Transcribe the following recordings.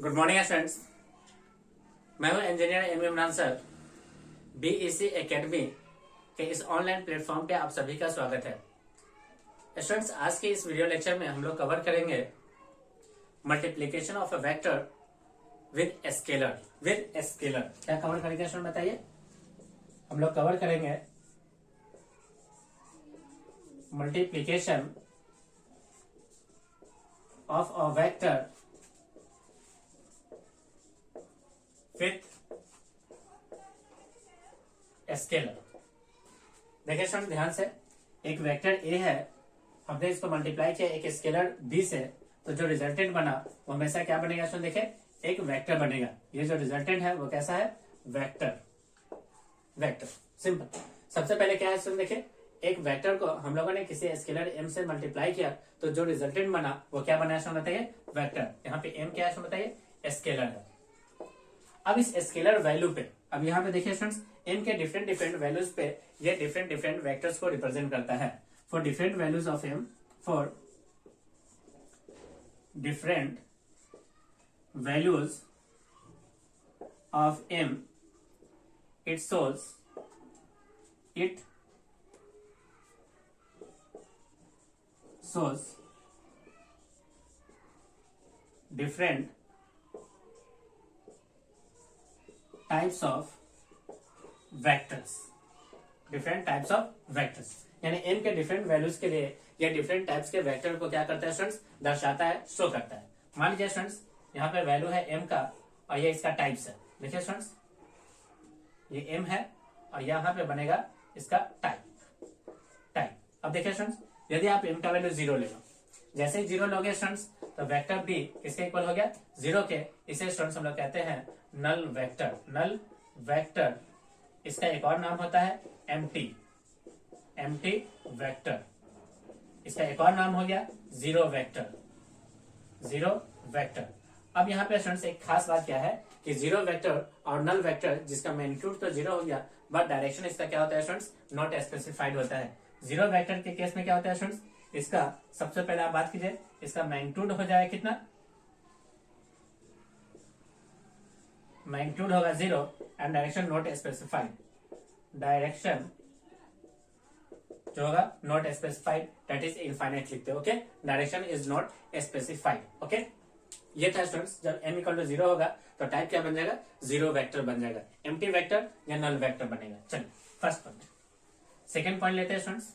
Good morning students. मैं हूं engineer M Imran sir. BEC academy के इस ऑनलाइन प्लेटफॉर्म पे आप सभी का स्वागत है। स्टूडेंट्स, आज के इस वीडियो लेक्चर में हम लोग कवर करेंगे multiplication of a vector with scalar. क्या कवर करेंगे स्टूडेंट बताइए? हम लोग कवर करेंगे multiplication of a vector with scalar. देखिए स्टूडेंट ध्यान से, एक वेक्टर ए है, हमने इसको मल्टीप्लाई किया एक स्केलर बी से, तो जो रिजल्टेंट बना वो हमेशा क्या बनेगा स्टूडेंट? देखिए एक वेक्टर बनेगा। ये जो रिजल्टेंट है वो कैसा है? Vector simple. सबसे पहले क्या है स्टूडेंट? देखिए एक वेक्टर को हम लोगों ने किसी स्केलर एम से मल्टीप्लाई किया तो जो रिजल्टेंट बना वो क्या बना स्टूडेंट बताइए? वेक्टर। यहाँ पे एम क्या है स्टूडेंट बताइए? स्केलर है। अब इस स्केलर वैल्यू पे, अब यहाँ पे देखिए स्टूडेंट्स, एम के डिफरेंट वैल्यूज पे ये डिफरेंट वेक्टर्स को रिप्रेजेंट करता है। For different values of M, for different values of M, it shows different types of vectors। यानी m के डिफरेंट वैल्यूज के लिए या डिफरेंट टाइप्स के वेक्टर को क्या करता है स्टूडेंट्स? दर्शाता है, शो करता है। मान लीजिए स्टूडेंट्स यहाँ पे वैल्यू है m का और ये इसका टाइप्स है। देखिए स्टूडेंट्स ये m है और यहाँ पे बनेगा इसका टाइप। अब देखिए स्टूडेंट्स, यदि आप m का वैल्यू 0 ले लो, जैसे ही 0 लोगे स्टूडेंट्स तो वेक्टर b किसके इक्वल हो गया? 0 के। इसे स्टूडेंट्स हम लोग कहते हैं नल वेक्टर। इसका एक और नाम होता है एम्प्टी वेक्टर। इसका एक और नाम हो गया जीरो वेक्टर। अब यहाँ पे स्टूडेंट्स एक खास बात क्या है कि जीरो वेक्टर और नल वेक्टर जिसका मैग्नीट्यूड तो 0 हो गया, बट डायरेक्शन इसका क्या होता है स्टूडेंट्स? नॉट स्पेसिफाइड होता है। जीरो वेक्टर के केस में क्या होता है स्टूडेंट्स? इसका सबसे पहले आप बात कीजिए, इसका मैग्नीट्यूड हो जाए कितना? मैग्नीट्यूड होगा 0 and direction not specified. Direction जो होगा not specified, that is infinite लिखते हैं। Okay, direction is not specified. Okay, ये था स्टूडेंट्स, जब m इक्वल टू 0 होगा तो टाइप क्या बन जाएगा? जीरो वेक्टर बन जाएगा। एम्प्टी वेक्टर या नल वेक्टर बनेगा। चलिए फर्स्ट पॉइंट। सेकेंड पॉइंट लेते हैं स्टूडेंट्स।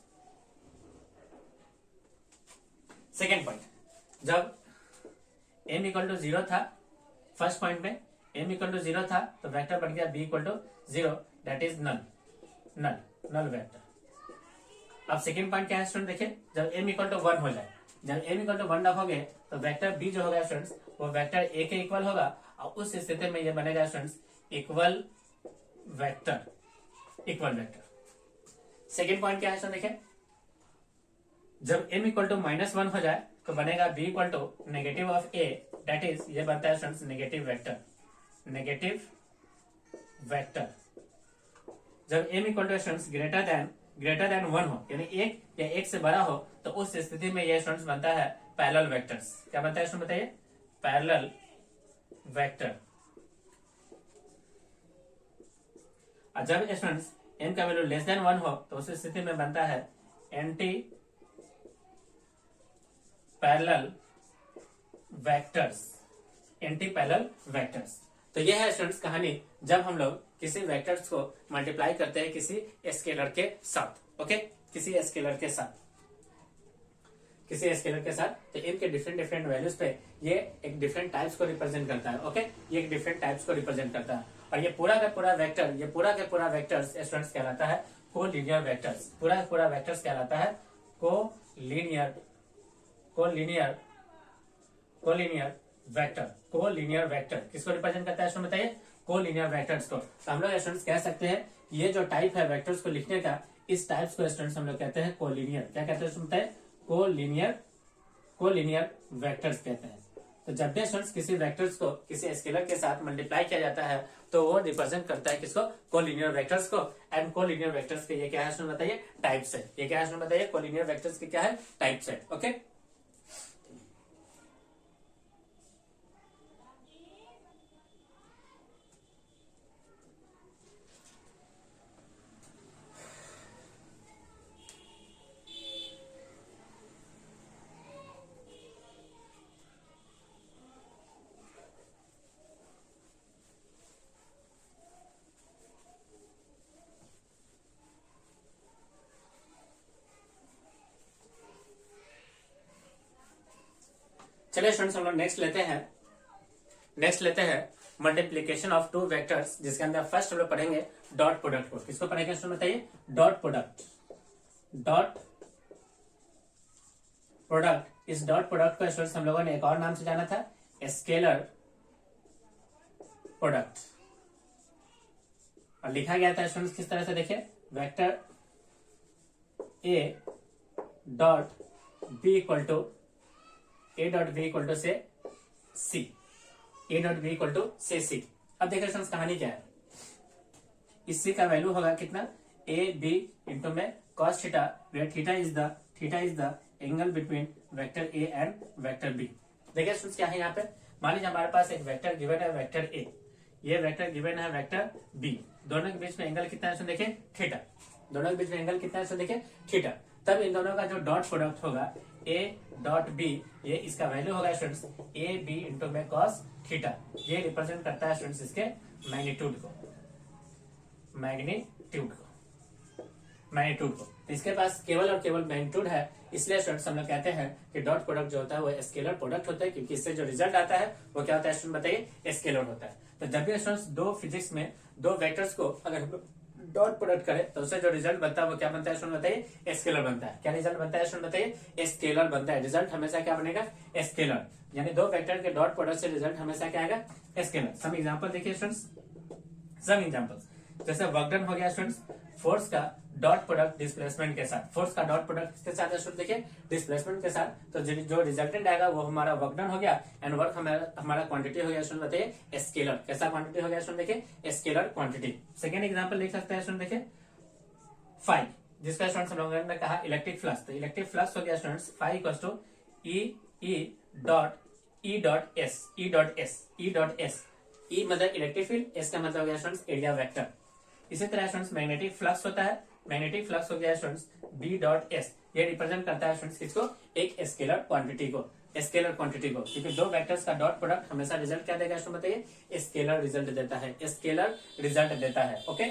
सेकेंड पॉइंट, जब m इक्वल टू 0 था, फर्स्ट पॉइंट में m इक्वल टू 0 था तो वेक्टर बन गया b equal to 0, that is null vector. अब सेकेंड पॉइंट क्या है स्टूडेंट? देखिए जब m इक्वल टू 1 हो जाए, जब m इक्वल टू 1 रखोगे तो वेक्टर b जो होगा स्टूडेंट्स वो वेक्टर a के इक्वल होगा और उस स्थिति में ये बनेगा students equal vector. Second point क्या है स्टूडेंट? देखिए जब m इक्वल टू -1 हो जाए तो बनेगा b equal to negative of a, that is ये बनता है स्टूडेंट्स नेगेटिव वेक्टर। जब m equal to students greater than 1 हो, यानी 1 या 1 से बड़ा हो, तो उस स्थिति में ये स्टूडेंट्स बनता है पैरेलल वेक्टर्स। क्या बनता है स्टूडेंट बताइए? Parallel vector. और जब स्टूडेंट्स m का वैल्यू लेस देन 1 हो तो उस स्थिति में बनता है एंटी पैरेलल वेक्टर्स। तो यह है स्टूडेंट्स कहानी, जब हम लोग किसी वेक्टर्स को मल्टीप्लाई करते हैं किसी स्केलर के साथ। ओके, किसी स्केलर के साथ तो इनके डिफरेंट वैल्यूज पे ये एक डिफरेंट टाइप्स को रिप्रेजेंट करता है। ओके, ये एक डिफरेंट टाइप्स को रिप्रेजेंट करता है और ये पूरा का पूरा वेक्टर्स स्टूडेंट्स कहलाता है कोलिनियर वेक्टर्स। पूरा वेक्टर्स कहलाता है कोलिनियर वेक्टर। किसको रिप्रेजेंट करता है स्टूडेंट बताइए? कोलिनियर वेक्टर्स को। तो हम लोग स्टूडेंट्स कह सकते हैं ये जो टाइप है वेक्टर्स को लिखने का, इस टाइप्स को स्टूडेंट्स हम लोग कहते हैं कोलिनियर। क्या कहते हैं स्टूडेंट बताइए? कोलिनियर वेक्टर्स कहते हैं। तो जब भी स्टूडेंट्स किसी वेक्टर्स को किसी स्केलर के साथ मल्टीप्लाई किया जाता है तो वो रिप्रेजेंट करता है किसको? कोलिनियर वेक्टर्स को। एंड कोलिनियर वेक्टर्स के ये क्या है स्टूडेंट बताइए? टाइप्स है। ये क्या है स्टूडेंट बताइए? कोलिनियर वेक्टर्स के क्या है? टाइप्स है। ओके, चलिए स्टूडेंट्स हम लोग नेक्स्ट लेते हैं मल्टीप्लीकेशन ऑफ टू वेक्टर्स, जिसके अंदर फर्स्ट हम लोग पढ़ेंगे डॉट प्रोडक्ट को। किसको पढ़ेंगे स्टूडेंट बताइए? Dot product. इस डॉट प्रोडक्ट को स्टूडेंट्स हम लोगों ने एक और नाम से जाना था, स्केलर प्रोडक्ट। और लिखा गया था स्टूडेंट्स किस तरह से, देखिए, vector A dot B equal to से C, A dot B equal to से सी। अब देखिए स्टूडेंट्स कहानी क्या है। इस सी का वैल्यू होगा कितना? ए बी इंटू में cos theta, where theta is the angle between vector A and vector B. देखिए स्टूडेंट्स क्या है यहाँ पे, मान लीजिए हमारे पास एक वेक्टर गिवन है वेक्टर ए, ये वेक्टर गिवन है वेक्टर बी, दोनों के बीच में एंगल कितना है देखिए थीटा, दोनों के बीच में एंगल कितना है देखिए थीटा। तब इन दोनों का जो डॉट प्रोडक्ट होगा ए डॉट बी, ये इसका वैल्यू होगा स्टूडेंट्स ए बी इंटू में कॉस थीटा। ये रिप्रेजेंट करता है स्टूडेंट्स इसके मैग्नीट्यूड को। तो इसके पास केवल और केवल मैग्नीट्यूड है, इसलिए स्टूडेंट्स हम लोग कहते हैं कि डॉट प्रोडक्ट जो होता है वो स्केलर प्रोडक्ट होता है, क्योंकि इससे जो रिजल्ट आता है वो क्या होता है स्टूडेंट बताइए? स्केलर होता है। तो जब भी स्टूडेंट्स दो फिजिक्स में दो वेक्टर्स को अगर डॉट प्रोडक्ट करे तो उससे जो रिजल्ट बनता है वो क्या बनता है स्टूडेंट बताइए? स्केलर बनता है। क्या रिजल्ट बनता है स्टूडेंट बताइए? स्केलर बनता है। रिजल्ट हमेशा क्या बनेगा? स्केलर। यानी दो वेक्टर के डॉट प्रोडक्ट से रिजल्ट हमेशा क्या आएगा? स्केलर। सम एग्जांपल देखिए स्टूडेंट्स, जैसे वर्क डन हो गया स्टूडेंट्स, फोर्स का डॉट प्रोडक्ट डिस्प्लेसमेंट के साथ, फोर्स का डॉट प्रोडक्ट किसके साथ है स्टूडेंट? देखिए डिस्प्लेसमेंट के साथ। तो जो रिजल्टेंट आएगा वो हमारा वर्क डन हो गया, एंड वर्क हमारा क्वांटिटी हो गया स्टूडेंट बताइए स्केलर। कैसा क्वांटिटी हो गया स्टूडेंट? देखिए स्केलर क्वांटिटी। सेकेंड एग्जाम्पल लिख सकते हैं स्टूडेंट, देखिए फाई, जिसका स्टूडेंट्स हम लोगों ने कहा इलेक्ट्रिक फ्लक्स। तो इलेक्ट्रिक फ्लक्स हो गया students phi equals to E dot S. E मतलब इलेक्ट्रिक फील्ड, एस का मतलब हो गया स्टूडेंट्स एरिया वेक्टर। इसी तरह स्टूडेंट्स मैग्नेटिक फ्लक्स होता है, मैग्नेटिक फ्लक्स हो गया स्टूडेंट्स बी डॉट एस। ये रिप्रेजेंट करता है स्टूडेंट्स किसको? एक स्केलर क्वांटिटी को, क्योंकि दो वेक्टर्स का डॉट प्रोडक्ट हमेशा रिजल्ट क्या देगा स्टूडेंट बताइए? स्केलर रिजल्ट देता है, ओके,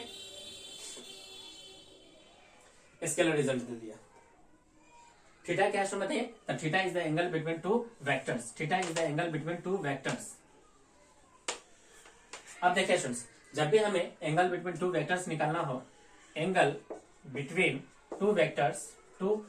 स्केलर रिजल्ट दे दिया। थीटा क्या है बताइए? Theta is the angle between two vectors. अब देखिए स्टूडेंट्स, जब भी हमें एंगल बिटवीन टू वेक्टर्स निकालना हो, एंगल बिटवीन टू वेक्टर्स, तो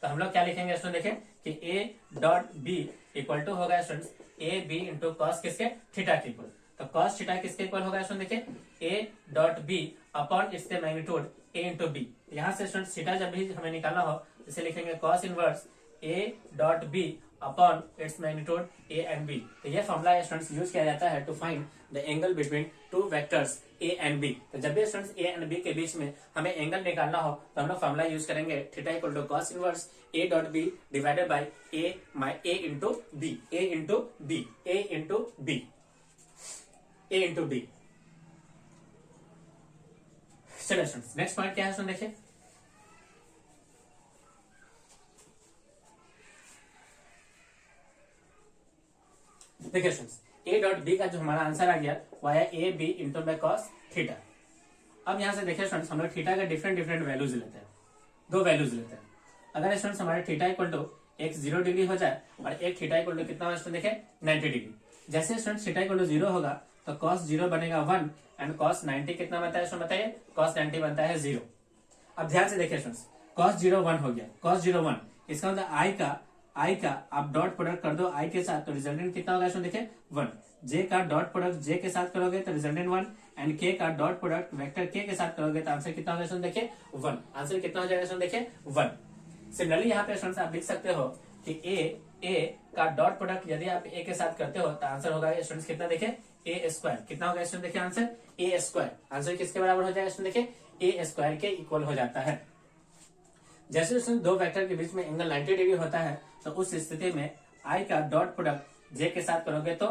हम लोग क्या लिखेंगे स्टूडेंट? देखें कि A dot B equal to होगा students A B into cos किसके? थीटा के इक्वल। तो कॉस थीटा किसके इक्वल होगा स्टूडेंट? देखिए ए डॉट बी अपॉन इसके मैग्नीट्यूड ए इंटू बी। यहाँ से स्टूडेंट थीटा जब भी हमें निकालना हो इसे लिखेंगे cos inverse A dot B upon its magnitude A and B. तो ये फॉर्मूला स्टूडेंट्स यूज किया जाता है to find the angle between two vectors A and B. तो जब भी स्टूडेंट्स ए एंड बी के बीच में हमें एंगल निकालना हो तो हम लोग फॉर्मूला यूज करेंगे theta equal to cos inverse A dot B divided by A into B. चलिए स्टूडेंट्स नेक्स्ट पॉइंट क्या है स्टूडेंट? देखिए स्टूडेंट्स ए डॉट बी का जो हमारा आंसर आ गया वो है A B into by cos theta. अब यहाँ से देखिए स्टूडेंट्स हम लोग थीटा का डिफरेंट वैल्यूज लेते हैं, दो वैल्यूज लेते हैं। अगर स्टूडेंट्स हमारे थीटा इक्वल टू एक 0 डिग्री हो जाए और एक थीटा इक्वल टू कितना होगा स्टूडेंट? देखिए 90 डिग्री। जैसे स्टूडेंट थीटा इक्वल टू 0 होगा तो कॉस 0 बनेगा 1 एंड कॉस 90 कितना बनता है स्टूडेंट बताइए? कॉस 90 बनता है 0। अब ध्यान से देखिए स्टूडेंट्स, कॉस 0 1 हो गया, कॉस 0 1, इसका मतलब आई का आप डॉट प्रोडक्ट कर दो आई के साथ तो रिजल्टेंट कितना होगा स्टूडेंट? देखिए 1। जे का डॉट प्रोडक्ट जे के साथ करोगे तो रिजल्टेंट 1 एंड के का डॉट प्रोडक्ट वेक्टर के साथ करोगे तो आंसर कितना होगा स्टूडेंट? देखिए 1। आंसर कितना हो जाएगा स्टूडेंट? देखिए 1। सिमिलरली यहाँ पे स्टूडेंट्स आप लिख सकते हो कि ए का डॉट प्रोडक्ट यदि आप ए के साथ करते हो तो आंसर होगा स्टूडेंट्स कितना? देखिए ए स्क्वायर। कितना होगा स्टूडेंट? देखिए आंसर ए स्क्वायर। आंसर किसके बराबर हो जाएगा स्टूडेंट? देखिए ए स्क्वायर के इक्वल हो जाता है। जैसे स्टूडेंट दो वेक्टर के बीच में एंगल 90 डिग्री होता है तो उस स्थिति में आई का डॉट प्रोडक्ट जे के साथ करोगे तो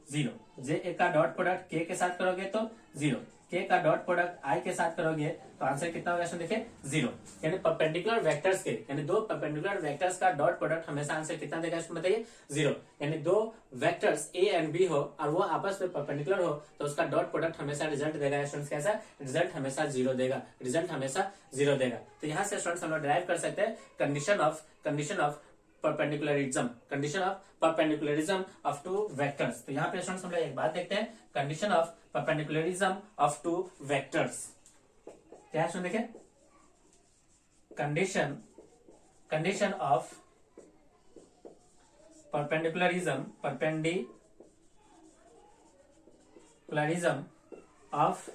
0, जे का डॉट प्रोडक्ट के साथ करोगे तो 0, के का डॉट प्रोडक्ट आई के साथ करोगे तो आंसर कितना होगा स्टूडेंट? देखिए 0। यानी परपेंडिकुलर वेक्टर्स के, यानी दो परपेंडिकुलर वेक्टर्स का डॉट प्रोडक्ट हमेशा आंसर कितना देगा स्टूडेंट बताइए? 0। यानी दो वेक्टर्स ए एंड बी हो और वो आपस में परपेंडिकुलर हो तो उसका डॉट प्रोडक्ट हमेशा रिजल्ट देगा स्टूडेंट्स कैसा? रिजल्ट हमेशा 0 देगा, तो यहाँ से स्टूडेंट्स हम लोग डिराइव कर सकते हैं condition of perpendicularism, condition of perpendicularism of two vectors. तो यहाँ पे स्टूडेंट्स हम लोग एक बात देखते हैं, condition of perpendicularism of two vectors क्या है, सुन देखिए, condition of perpendicularism of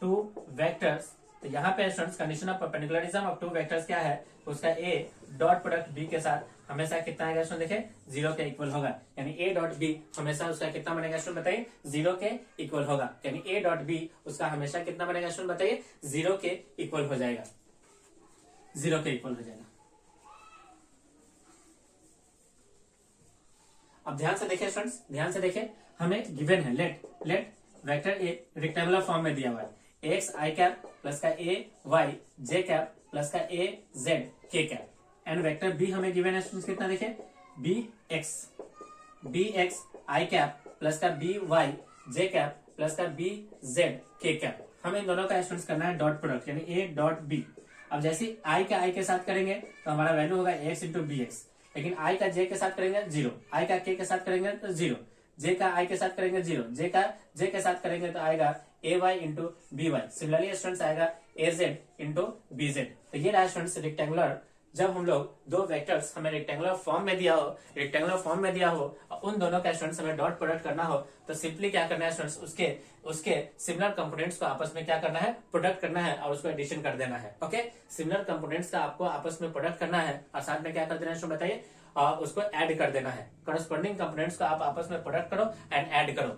two vectors. तो यहाँ पे students condition of perpendicularism of two vectors क्या है, उसका ए डॉट प्रोडक्ट बी के साथ हमेशा कितना आएगा स्टूडेंट, देखें 0 के इक्वल होगा, यानी ए डॉट बी हमेशा उसका कितना बनेगा स्टूडेंट बताइए, 0 के इक्वल होगा, यानी ए डॉट बी उसका हमेशा कितना बनेगा स्टूडेंट बताइए, 0 के इक्वल हो जाएगा, 0 के इक्वल हो जाएगा। अब ध्यान से देखिए स्टूडेंट्स, ध्यान से देखिए, हमें गिवन है let vector A rectangular form में दिया हुआ है, एक्स आई कैप प्लस का A y j cap plus का A z k cap, and vector B हमें गिवन है स्टूडेंट्स कितना, देखिए B x i cap plus का B y j cap plus का बी जेड के कैप। हमें इन दोनों का स्टूडेंट्स करना है डॉट प्रोडक्ट, यानी ए डॉट बी। अब जैसे आई का आई के साथ करेंगे तो हमारा वैल्यू होगा एक्स इंटू बी एक्स, लेकिन आई का जे के साथ करेंगे 0, आई का के साथ करेंगे तो 0, जे का आई के साथ करेंगे 0, जे का जे के साथ करेंगे तो आएगा A Y into B Y. Similarly students आएगा A Z into B Z. तो ये रहा स्टूडेंट्स रेक्टेंगुलर, जब हम लोग दो वेक्टर्स हमें रेक्टेंगुलर फॉर्म में दिया हो, उन दोनों का स्टूडेंट्स हमें डॉट प्रोडक्ट करना हो, तो सिंपली क्या करना है स्टूडेंट्स, उसके सिमिलर कंपोनेंट्स को आपस में क्या करना है, प्रोडक्ट करना है और उसको एडिशन कर देना है। ओके, सिमिलर कंपोनेंट्स का आपको आपस में प्रोडक्ट करना है और साथ में क्या कर देना है स्टूडेंट बताइए, उसको ऐड कर देना है। करस्पॉन्डिंग कंपोनेंट्स को आप आपस में प्रोडक्ट करो एंड ऐड करो।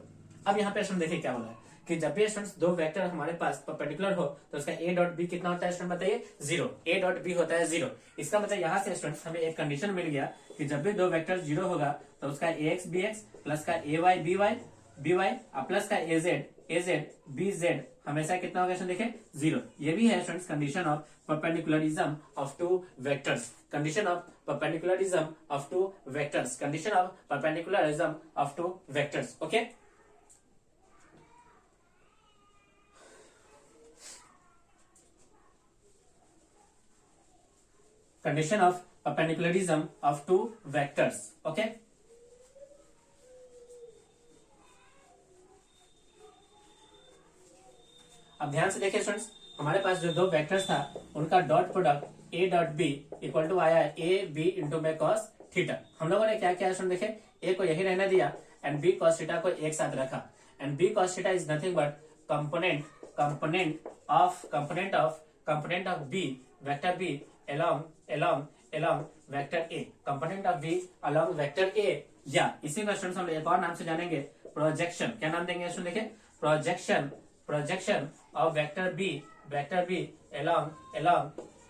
अब यहाँ पे स्टूडेंट देखिए क्या बोला है कि जब भी स्टूडेंट्स दो वेक्टर हमारे पास परपेंडिकुलर हो तो उसका ए डॉट बी कितना होता है स्टूडेंट बताइए, 0, ए डॉट बी होता है 0। इसका मतलब यहाँ से स्टूडेंट्स हमें एक कंडीशन मिल गया कि जब भी दो वेक्टर 0 होगा तो उसका ए एक्स बी एक्स प्लस का A Y B Y plus का ए जेड बी जेड हमेशा कितना होगा स्टूडेंट देखें 0। ये भी है students condition of perpendicularism of two vectors, condition of perpendicularism of two vectors, condition of perpendicularism of two vectors. Okay, condition of perpendicularism of two vectors. Okay, अब ध्यान से देखिए स्टूडेंट्स, हमारे पास जो दो वेक्टर्स था उनका dot product A dot B equal to आया ए बी इंटू में कॉस थीटा। हम लोगों ने क्या किया स्टूडेंट देखे, ए को यही रहने दिया एंड बी कॉस थीटा को एक साथ रखा, and B cos theta is nothing but component of B vector B along vector A, component of B along vector A, या इसी को स्टूडेंट्स हम एक और नाम से जानेंगे, प्रोजेक्शन। क्या नाम देंगे स्टूडेंट देखें, projection of vector B along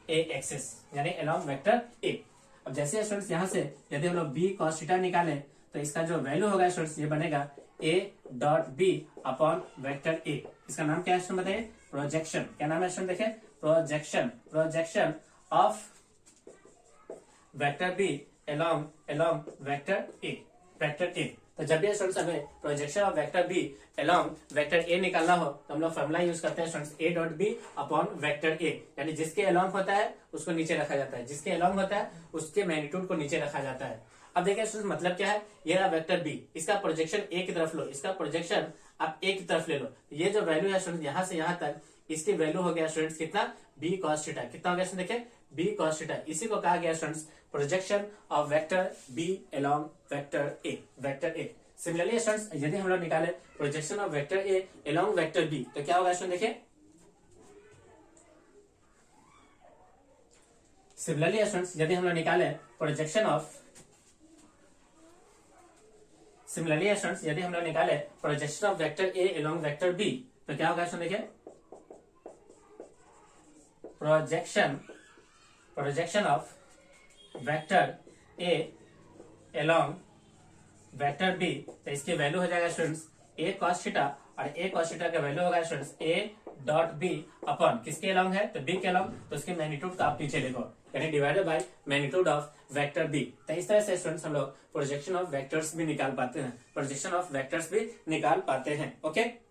A axis, यानी along वेक्टर ए। अब जैसे स्टूडेंट्स यहाँ से यदि हम लोग बी कॉस थीटा निकाले तो इसका जो वैल्यू होगा स्टूडेंट्स ये बनेगा A dot B upon vector A. इसका नाम क्या है स्टूडेंट बताइए, प्रोजेक्शन। क्या नाम है स्टूडेंट देखें, projection of vector B along vector A. तो जब भी स्टूडेंट्स हमें projection of vector B along vector A निकालना हो तो हम लोग फॉर्मूला यूज करते हैं students A dot B upon vector A, यानी जिसके along होता है उसको नीचे रखा जाता है, जिसके along होता है उसके मैग्नीट्यूड को नीचे रखा जाता है। अब देखिए स्टूडेंट्स मतलब क्या है, ये रहा वेक्टर बी, इसका प्रोजेक्शन ए की तरफ लो, इसका प्रोजेक्शन आप ए की तरफ ले लो, ये जो वैल्यू है स्टूडेंट यहाँ से यहाँ तक इसकी वैल्यू हो गया स्टूडेंट्स कितना, बी कॉस थीटा। कितना हो गया स्टूडेंट देखिए, बी कॉस थीटा। इसी को कहा गया students projection of vector B along vector A. Similarly students यदि हम लोग निकाले projection of vector A along vector B तो क्या होगा स्टूडेंट देखिए, सिमिलरली स्टूडेंट्स यदि हम लोग निकाले projection of vector A along vector B तो क्या होगा स्टूडेंट देखिए, projection of vector A along vector B, तो इसकी वैल्यू हो जाएगा स्टूडेंट्स ए कॉस थीटा, और ए कॉस थीटा का वैल्यू होगा students A dot B upon किसके along है, तो बी के along, तो उसके मैग्नीट्यूड का आप नीचे लिखो, यानी divided by magnitude of vector B. तो इस तरह से स्टूडेंट्स हम लोग प्रोजेक्शन ऑफ वेक्टर्स भी निकाल पाते हैं, ओके।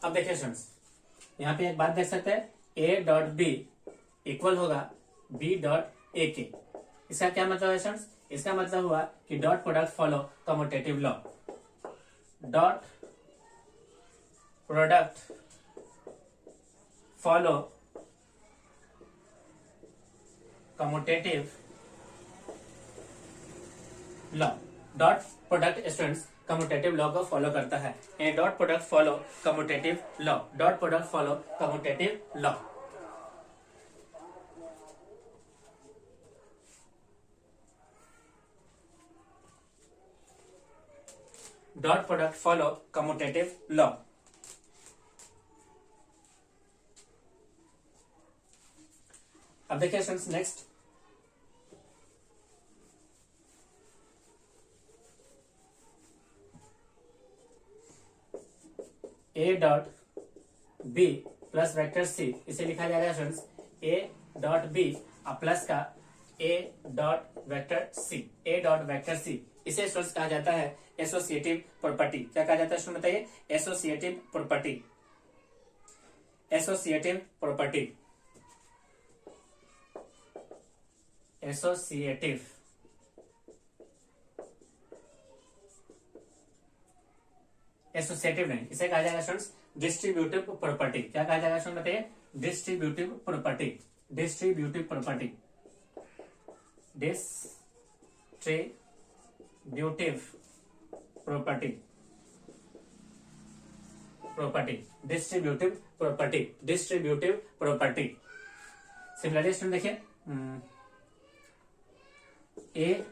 अब देखिए स्टूडेंट्स, यहाँ पे एक बात देख सकते हैं, ए डॉट बी इक्वल होगा बी डॉट ए के। इसका क्या मतलब है स्टूडेंट्स? इसका मतलब हुआ कि dot product follow commutative law. Dot product follow commutative law. Dot product students commutative law को फॉलो करता है। Dot product follow commutative law. Dot product follow commutative law. Dot product follow commutative law. अब देखिए students next, A dot B plus vector C, इसे लिखा जाएगा students A dot B plus का A dot vector C. A dot vector C, इसे students कहा जाता है एसोसिएटिव प्रॉपर्टी। क्या कहा जाता है स्टूडेंट बताइए? Associative property. Associative property. Associative associative नहीं, इसे कहा जाएगा स्टूडेंट्स डिस्ट्रीब्यूटिव प्रॉपर्टी। क्या कहा जाएगा स्टूडेंट बताइए? Distributive property. Distributive property. Distributive property. Property distributive property. Distributive property. Similarly student देखिए, ए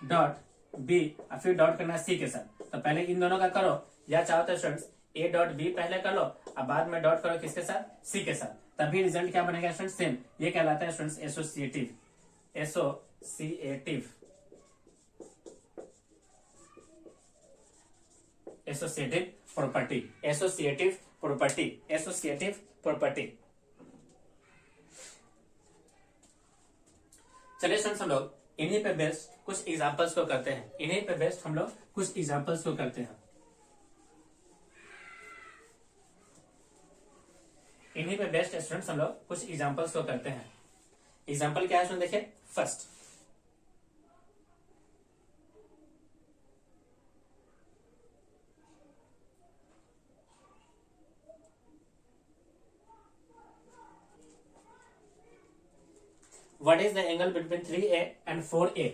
डॉट बी और फिर डॉट करना सी के साथ, तो पहले इन दोनों का करो, या चाहो तो स्टूडेंट्स ए डॉट बी पहले कर लो और बाद में डॉट करो किसके साथ? सी के साथ, तभी रिजल्ट क्या बनेगा स्टूडेंट्स? सेम। ये कहलाता है students associative. Associative associative property. Associative property. Associative property. चलिए स्टूडेंट्स, हम लोग इन्हीं पे बेस्ड कुछ एग्जांपल्स को करते हैं। इन्हीं पे बेस्ड हम लोग कुछ एग्जांपल्स को करते हैं। इन्हीं पे बेस्ट स्टूडेंट्स हम लोग कुछ एग्जांपल्स को करते हैं। एग्जांपल क्या है स्टूडेंट देखिए, first what is the angle between 3a and 4a?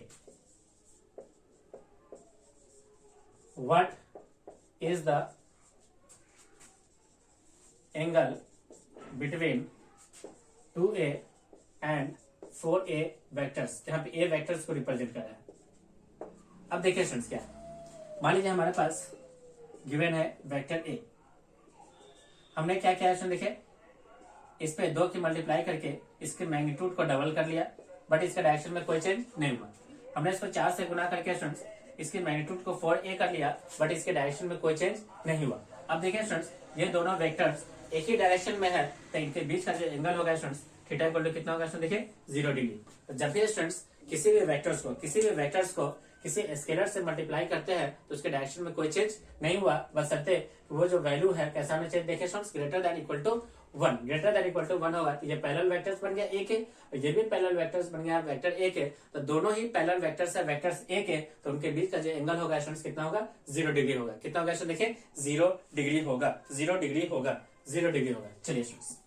What is the angle between 2a and 4a vectors? यहाँ पे a vectors को रिप्रेजेंट कर रहा है। अब देखिए स्टूडेंट्स, क्या मान लीजिए हमारे पास गिवन है वेक्टर a। हमने क्या किया है देखिए, इस पे 2 की मल्टीप्लाई करके इसके मैग्नीट्यूड को डबल कर लिया, बट इसका डायरेक्शन में कोई चेंज नहीं हुआ। हमने इसको 4 से गुना करके स्टूडेंट्स इसके मैग्नीट्यूड को 4a कर लिया, बट इसके डायरेक्शन में कोई चेंज नहीं हुआ। अब देखिए स्टूडेंट्स, ये दोनों वेक्टर्स एक ही डायरेक्शन में है, तो इनके बीच का जो एंगल होगा स्टूडेंट्स थीटा इक्वल टू कितना होगा स्टूडेंट? देखिए 0 डिग्री। तो जब भी स्टूडेंट्स किसी भी वेक्टर्स को किसी स्केलर से मल्टीप्लाई करते हैं तो उसके डायरेक्शन में कोई चेंज नहीं हुआ, बशर्ते वो जो वैल्यू है कैसा होना चाहिए? देखिए students greater than equal to 1। Greater than equal to 1 होगा तो ये पैरेलल वेक्टर्स बन गया एक है, ये भी पैरेलल वेक्टर्स बन गया वेक्टर एक है, तो दोनों ही पैरेलल वेक्टर्स है, वेक्टर्स एक है, तो उनके बीच का जो एंगल होगा स्टूडेंट्स कितना होगा? 0 डिग्री होगा। कितना होगा स्टूडेंट? देखिए 0 डिग्री होगा। 0 डिग्री होगा। 0 डिग्री होगा। चलिए स्टूडेंट्स,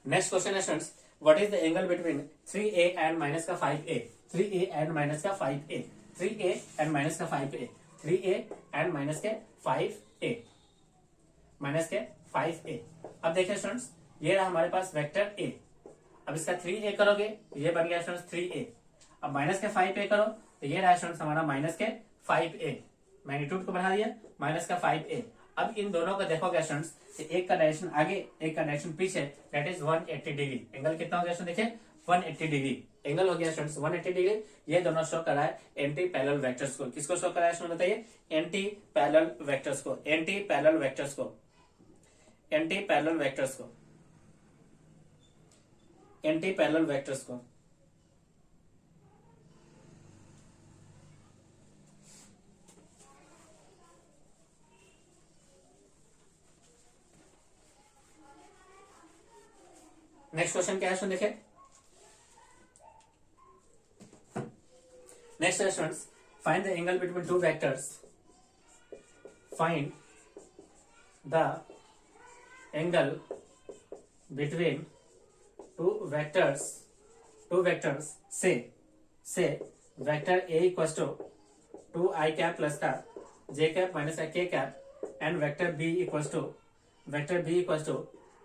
नेक्स्ट क्वेश्चन है students, what is the angle between 3a and minus का 5a? 3a एंड माइनस का 5a। 3a एंड माइनस का 5a। 3a एंड माइनस के 5a। माइनस के 5a। अब देखिए स्टूडेंट्स, ये रहा हमारे पास वेक्टर a। अब इसका 3a करोगे तो ये बन गया स्टूडेंट्स 3a। अब माइनस के 5a करो तो ये रहा स्टूडेंट्स हमारा माइनस के 5a। मैग्नीट्यूड को बढ़ा दिया, माइनस का 5a। अब इन दोनों को देखोगे स्टूडेंट्स, एक का डायरेक्शन आगे एक का डायरेक्शन पीछे, दैट इज 180 डिग्री। एंगल कितना हो गया स्टूडेंट? देखिए 180 डिग्री। एंगल हो गया स्टूडेंट्स 180 डिग्री। ये दोनों शो कर रहा है एंटी पैरेलल वेक्टर्स को। किसको शो कर रहा है स्टूडेंट बताइए? एंटी पैरेलल वेक्टर्स को। एंटी पैरेलल वेक्टर्स को। एंटी पैरेलल वेक्टर्स को। एंटी पैरेलल वेक्टर्स को। नेक्स्ट क्वेश्चन क्या है सुन देखिए। Next question, find the angle between two vectors, find the angle between two vectors से vector A equal to 2i cap plus का j cap minus का k cap and vector b equal to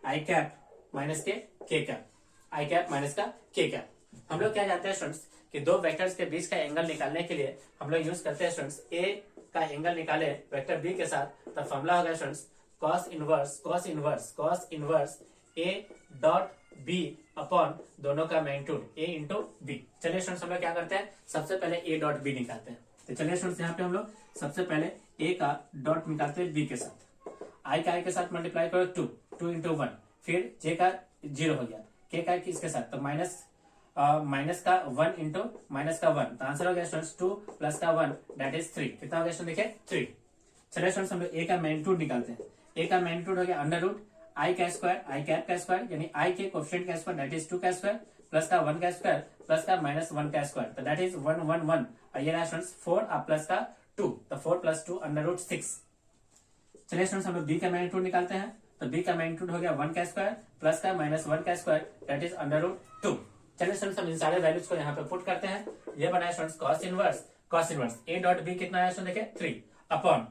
i cap minus के k cap, i cap minus का k cap. हम लोग क्या जानते हैं स्टूडेंट्स कि दो वेक्टर्स के बीच का एंगल निकालने के लिए हम लोग यूज करते हैं स्टूडेंट्स, a का एंगल निकाले वेक्टर b के साथ, तो फॉर्मूला होगा students cos inverse a dot b upon दोनों का मैग्नीट्यूड a इंटू b। चलिए स्टूडेंट्स हम लोग क्या करते हैं, सबसे पहले a डॉट b निकालते हैं। तो चलिए स्टूडेंट्स यहाँ पे हम लोग सबसे पहले a का डॉट निकालते हैं b के साथ, i का i के साथ मल्टीप्लाई करो 2 इंटू 1, फिर j का 0 हो गया, k का किसके साथ, तो माइनस का 1 इंटू माइनस का 1, तो आंसर हो गया स्टूडेंट्स 2 प्लस का 1 दैट इज 3। कितना हो गया स्टूडेंट देखिए 3। चलिए स्टूडेंट्स हम लोग a का मैग्नीट्यूड निकालते हैं। a का मैग्नीट्यूड हो गया अंडर रूट i का स्क्वायर, i कैप का स्क्वायर यानी i के कोएफिशिएंट का स्क्वायर दैट इज 2 का स्क्वायर प्लस का 1 का स्क्वायर प्लस का माइनस 1 का स्क्वायर, तो दैट इज 1 1 1 और ये रहा स्टूडेंट्स 4 और प्लस का 2, तो 4 प्लस 2 अंडर रूट 6। चलिए स्टूडेंट्स हम लोग b का मैग्नीट्यूड निकालते हैं, तो b का मैग्नीट्यूड हो गया 1 का स्क्वायर प्लस का माइनस 1 का square that is under root 2। चलिए स्टूडेंट्स हम इन सारे वैल्यूज को यहाँ पे पुट करते हैं। ये बना है students cos inverse a dot b कितना है स्टूडेंट देखिए 3 अपॉन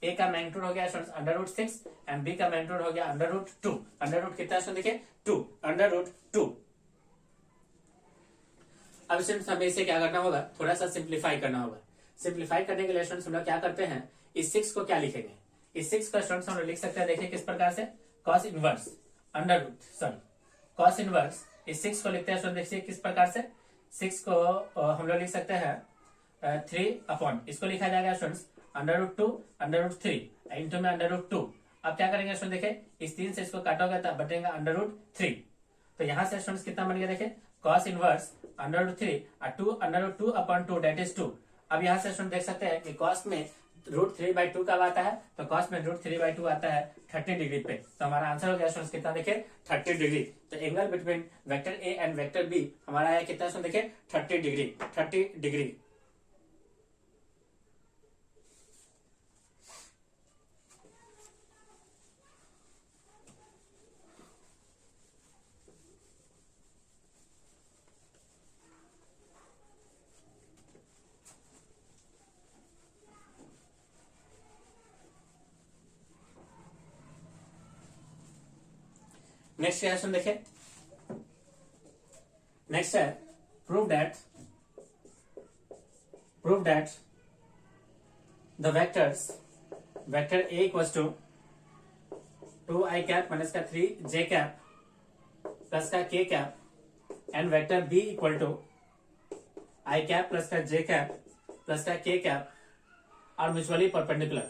a का मैग्नीट्यूड हो गया students under root 6 and b का मैग्नीट्यूड हो गया अंडर रूट 2। अंडर रूट कितना है स्टूडेंट देखिए 2 अंडर रूट 2। अब स्टूडेंट्स हमें इसे क्या करना होगा, थोड़ा सा सिंप्लीफाई करना होगा। सिंप्लीफाई करने के लिए स्टूडेंट्स हम लोग क्या करते हैं, इस 6 को क्या लिखेंगे, इस 6 का स्टूडेंट्स हम लोग लिख सकते हैं देखिए किस प्रकार से, cos इनवर्स cos इनवर्स इस 6 को लिखते हैं स्टूडेंट देखिए किस प्रकार से, 6 को हम लोग लिख सकते हैं 3 अपॉन, इसको लिखा जाएगा students under root 2 under root 3 into में अंडर रूट 2। अब क्या करेंगे स्टूडेंट देखिए, इस 3 से इसको काटोगे तब बचेगा अंडर रूट 3, तो यहाँ से स्टूडेंट्स कितना बन गया देखिए cos इनवर्स अंडर रूट 3 और 2 under root 2 upon 2 that is 2। अब यहाँ से स्टूडेंट देख सकते हैं कि cos में रूट 3/2 कब आता है, तो cos में रूट 3/2 आता है 30 डिग्री पे, तो हमारा आंसर हो गया स्टूडेंट्स कितना देखिए 30 डिग्री। तो angle between vector A and vector B हमारा है कितना स्टूडेंट देखिए 30 डिग्री। नेक्स्ट क्वेश्चन देखिए, नेक्स्ट है prove that the vector A equals to 2i cap minus का 3j कैप प्लस का k cap and vector b equal to i cap plus का j cap plus का k cap are mutually perpendicular.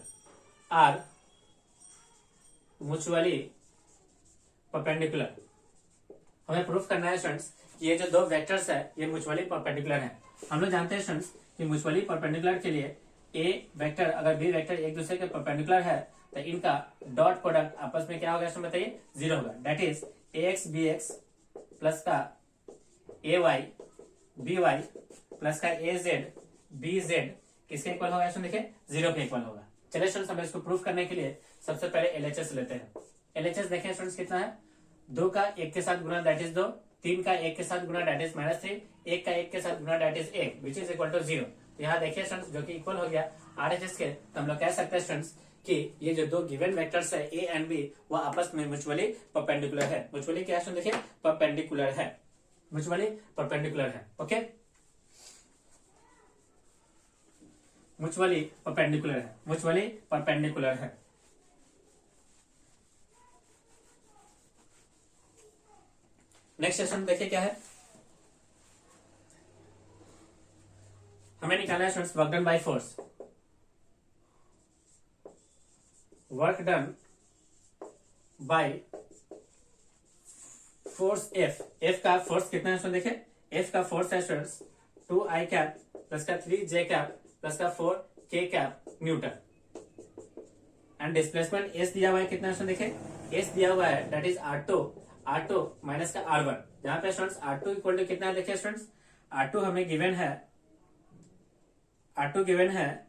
हमें proof करना है students कि ये जो दो वेक्टर्स है ये म्यूचुअली परपेंडिकुलर है। हम लोग जानते हैं स्टूडेंट्स कि म्यूचुअली परपेंडिकुलर के लिए ए वेक्टर अगर बी वेक्टर एक दूसरे के परपेंडिकुलर है तो इनका डॉट प्रोडक्ट आपस में क्या होगा स्टूडेंट बताइए 0 होगा, that is ax bx plus का ay by प्लस का az bz किसके इक्वल होगा स्टूडेंट देखिए 0 के इक्वल होगा। चलिए स्टूडेंट्स हम इसको प्रूफ करने के लिए सबसे पहले LHS लेते हैं। LHS देखें स्टूडेंट्स कितना है, 2 का 1 के साथ गुना दैट इज 2, 3 का 1 के साथ गुना दैट इज -3, 1 का 1 के साथ गुना that is 1 which is equal to 0। यहाँ देखिए स्टूडेंट्स जो कि इक्वल हो गया RHS के, तो हम लोग कह सकते हैं स्टूडेंट्स कि ये जो दो गिवन वेक्टर्स है ए एंड बी वो आपस में म्यूचुअली परपेंडिकुलर है। म्यूचुअली क्या स्टूडेंट देखिए परपेंडिकुलर है, म्यूचुअली परपेंडिकुलर है। ओके, म्यूचुअली परपेंडिकुलर है। नेक्स्ट क्वेश्चन देखिए क्या है, हमें निकालना है students work done by force. Work done by force F का फोर्स कितना है स्टूडेंट देखिए, एफ का फोर्स है स्टूडेंट्स 2i कैप प्लस का 3j कैप प्लस का 4k cap Newton and displacement S दिया हुआ है कितना स्टूडेंट देखिए, एस दिया हुआ है that is r2 R2 minus का R1। यहाँ पे स्टूडेंट्स R2 इक्वल टू कितना है, देखिए स्टूडेंट्स R2 हमें गिवन है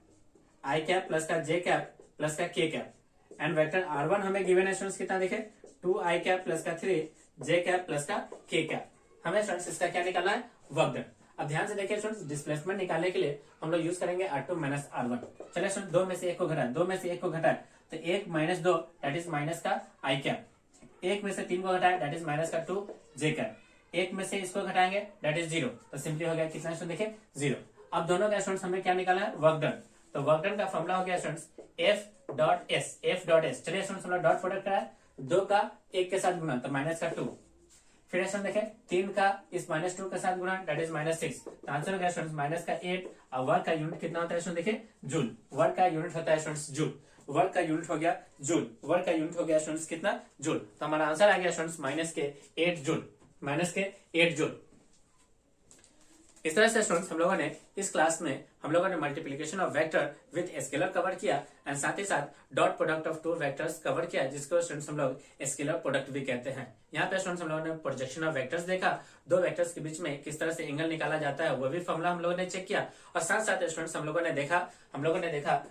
आई कैप प्लस का जे कैप प्लस का के कैप, एंड वेक्टर R1 हमें गिवन है स्टूडेंट्स कितना, देखे 2 आई कैप प्लस का 3 जे कैप प्लस का के कैप। हमें स्टूडेंट्स इसका क्या निकालना है, वर्क डन। अब ध्यान से देखिए स्टूडेंट्स, डिस्प्लेसमेंट निकालने के लिए हम लोग यूज करेंगे R2 माइनस R1। चलिए स्टूडेंट्स, 2 में से 1 को घटाए, 2 में से 1 को घटाए तो 1 माइनस 2 दैट इज माइनस का आई कैप, 1 में से 3 को घटाए दैट इज माइनस का 2 जे कैप, 1 में से इसको घटाएंगे दैट इज 0, तो सिंपली हो गया कितना स्टूडेंट, देखिए 0। अब दोनों का स्टूडेंट्स हमें क्या निकालना है, वर्क डन। तो वर्क डन का फॉर्मूला हो गया students F dot S, F dot S. चलिए स्टूडेंट्स हम लोग डॉट प्रोडक्ट कराए, 2 का 1 के साथ गुणा तो माइनस का 2, फिर स्टूडेंट देखें 3 का इस माइनस 2 के साथ गुणा दैट इज माइनस 6, तो आंसर हो गया स्टूडेंट्स माइनस का 8। और वर्क का यूनिट कितना होता है स्टूडेंट, देखिए जूल। वर्क का यूनिट होता है स्टूडेंट्स जूल, वर्क का यूनिट हो गया जूल, वर्क का यूनिट हो गया स्टूडेंट्स कितना, जूल। तो हमारा आंसर आ गया स्टूडेंट्स माइनस के 8 जूल, माइनस के 8 जूल। इस तरह से स्टूडेंट्स हम लोगों ने इस क्लास में हम लोगों ने multiplication of vector with scalar cover किया, एंड साथ ही साथ dot product of two vectors cover किया, जिसको स्टूडेंट्स हम लोग स्केलर प्रोडक्ट भी कहते हैं। यहाँ पे स्टूडेंट्स हम लोगों ने प्रोजेक्शन ऑफ वेक्टर्स देखा, 2 वेक्टर्स के बीच में किस तरह से एंगल निकाला जाता है वो भी फॉर्मूला हम लोगों ने चेक किया, और साथ साथ स्टूडेंट्स हम लोगों ने देखा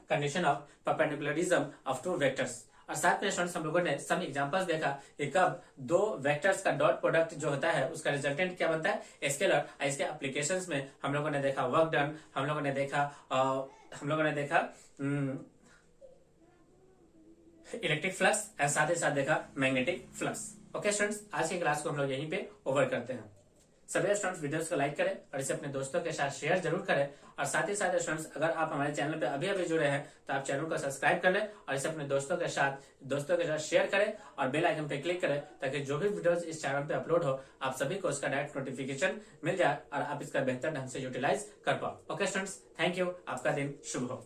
condition of perpendicularism of two vectors, और साथ में स्टूडेंट्स हम लोगों ने सम एग्जांपल्स देखा कि कब 2 वेक्टर्स का डॉट प्रोडक्ट जो होता है उसका रिजल्टेंट क्या बनता है, स्केलर। इसके एप्लीकेशंस में हम लोगों ने देखा वर्क डन, हम लोगों ने देखा इलेक्ट्रिक फ्लक्स, और साथ ही साथ देखा मैग्नेटिक फ्लक्स। ओके स्टूडेंट्स, आज की क्लास को हम लोग यहीं पे ओवर करते हैं। सभी स्टूडेंट्स वीडियोस को लाइक करें और इसे अपने दोस्तों के साथ शेयर जरूर करें, और साथ ही साथ स्टूडेंट्स अगर आप हमारे चैनल पे अभी जुड़े हैं तो आप चैनल को सब्सक्राइब कर लें और इसे अपने दोस्तों के साथ शेयर करें और बेल आइकन पे क्लिक करें, ताकि जो भी वीडियोस इस चैनल पे अपलोड हो आप सभी को उसका डायरेक्ट नोटिफिकेशन मिल जाए और आप इसका बेहतर ढंग से यूटिलाइज कर पाओ। ओके स्टूडेंट्स, थैंक यू, आपका दिन शुभ हो।